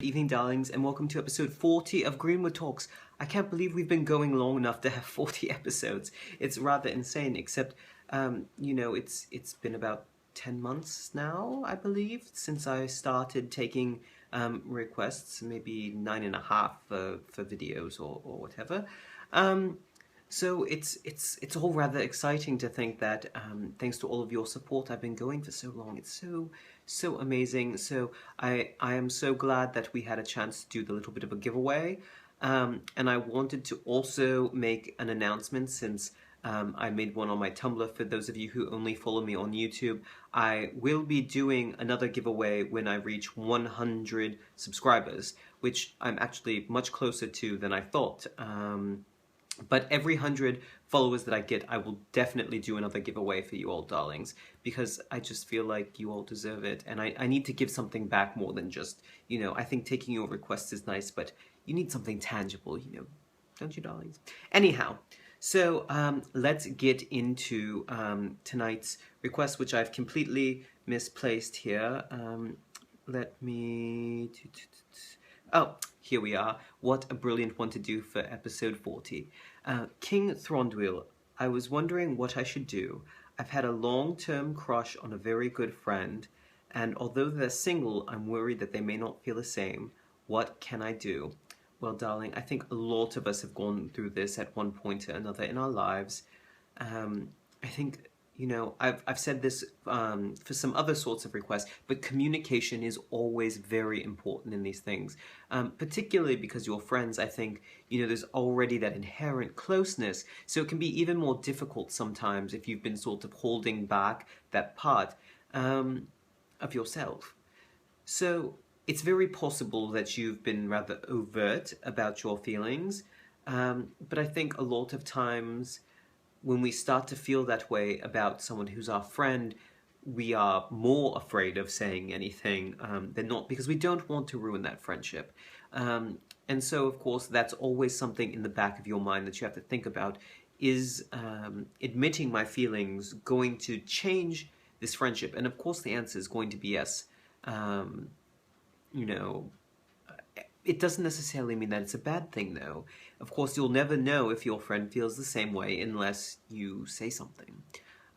Good evening, darlings, and welcome to episode 40 of Greenwood Talks. I can't believe we've been going long enough to have 40 episodes. It's rather insane, except, it's been about 10 months now, I believe, since I started taking requests, maybe 9.5 for videos or whatever. So it's all rather exciting to think that thanks to all of your support, I've been going for so long. It's so amazing. So I am so glad that we had a chance to do the little bit of a giveaway. And I wanted to also make an announcement since I made one on my Tumblr. For those of you who only follow me on YouTube, I will be doing another giveaway when I reach 100 subscribers, which I'm actually much closer to than I thought. But every 100 followers that I get, I will definitely do another giveaway for you all, darlings, because I just feel like you all deserve it, and I need to give something back more than just, I think taking your requests is nice, but you need something tangible, don't you, darlings? Anyhow, so let's get into tonight's request, which I've completely misplaced here. Let me... Oh, here we are. What a brilliant one to do for episode 40. King Thranduil, I was wondering what I should do. I've had a long-term crush on a very good friend, and although they're single, I'm worried that they may not feel the same. What can I do? Well, darling, I think a lot of us have gone through this at one point or another in our lives. I think... I've said this for some other sorts of requests, but communication is always very important in these things, particularly because you're friends. I think, there's already that inherent closeness, so it can be even more difficult sometimes if you've been sort of holding back that part of yourself. So it's very possible that you've been rather overt about your feelings, but I think a lot of times when we start to feel that way about someone who's our friend, we are more afraid of saying anything than not, because we don't want to ruin that friendship. And so, of course, that's always something in the back of your mind that you have to think about. Is admitting my feelings going to change this friendship? And of course the answer is going to be yes. It doesn't necessarily mean that it's a bad thing, though. Of course, you'll never know if your friend feels the same way unless you say something.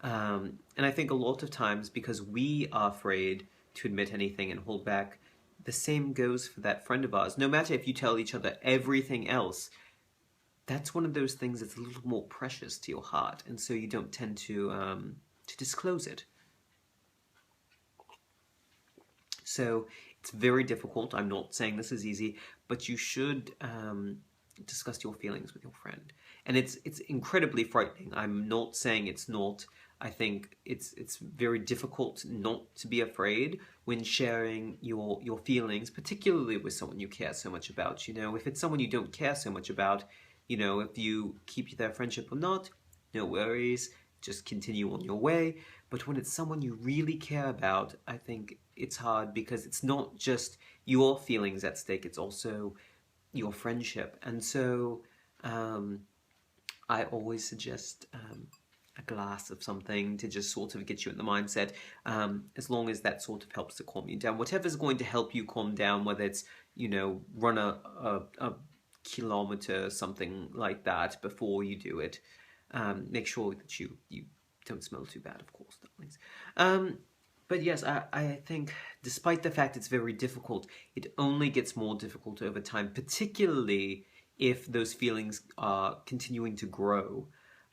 And I think a lot of times, because we are afraid to admit anything and hold back, the same goes for that friend of ours. No matter if you tell each other everything else, that's one of those things that's a little more precious to your heart, and so you don't tend to disclose it. So it's very difficult. I'm not saying this is easy, but you should discuss your feelings with your friend. And it's incredibly frightening. I'm not saying it's not. I think it's very difficult not to be afraid when sharing your feelings, particularly with someone you care so much about. If it's someone you don't care so much about, if you keep their friendship or not, no worries. Just continue on your way. But when it's someone you really care about, I think it's hard, because it's not just your feelings at stake, it's also your friendship. And so I always suggest a glass of something to just sort of get you in the mindset, as long as that sort of helps to calm you down. Whatever's going to help you calm down, whether it's, run a kilometer, something like that before you do it. Make sure that you don't smell too bad, of course, darlings. But yes, I think despite the fact it's very difficult, it only gets more difficult over time, particularly if those feelings are continuing to grow.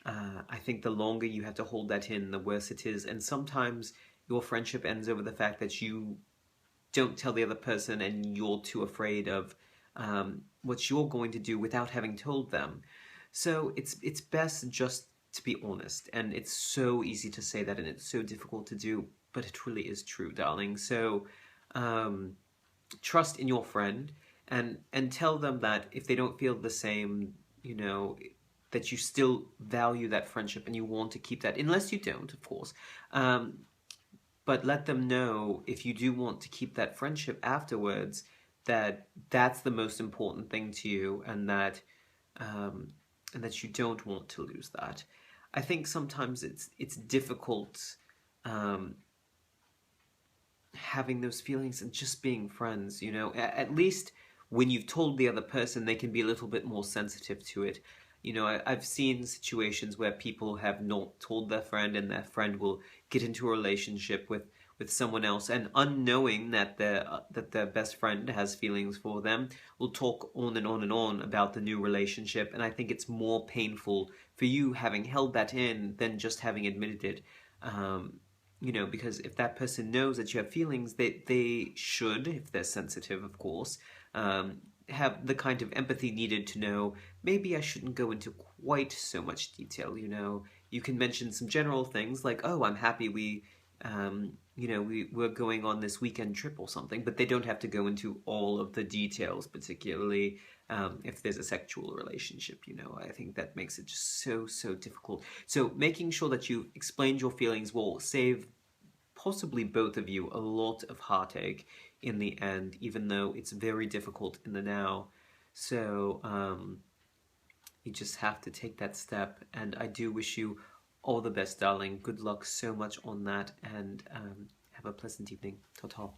I think the longer you have to hold that in, the worse it is. And sometimes your friendship ends over the fact that you don't tell the other person and you're too afraid of what you're going to do without having told them. So it's best just to be honest, and it's so easy to say that and it's so difficult to do, but it really is true, darling. So trust in your friend, and tell them that if they don't feel the same, that you still value that friendship and you want to keep that, unless you don't, of course. But let them know, if you do want to keep that friendship afterwards, that that's the most important thing to you, and that you don't want to lose that. I think sometimes it's difficult having those feelings and just being friends, you know. At least when you've told the other person, they can be a little bit more sensitive to it. You know, I've seen situations where people have not told their friend, and their friend will get into a relationship with someone else, and unknowing that their best friend has feelings for them, will talk on and on and on about the new relationship. And I think it's more painful for you having held that in than just having admitted it. You know, because if that person knows that you have feelings, they should, if they're sensitive, of course, have the kind of empathy needed to know, maybe I shouldn't go into quite so much detail, you know. You can mention some general things like, oh, I'm happy you know, we're going on this weekend trip or something, but they don't have to go into all of the details, particularly if there's a sexual relationship, you know. I think that makes it just so difficult. So making sure that you've explained your feelings will save possibly both of you a lot of heartache in the end, even though it's very difficult in the now. So you just have to take that step, and I do wish you all the best, darling. Good luck so much on that, and have a pleasant evening. Ta-ta.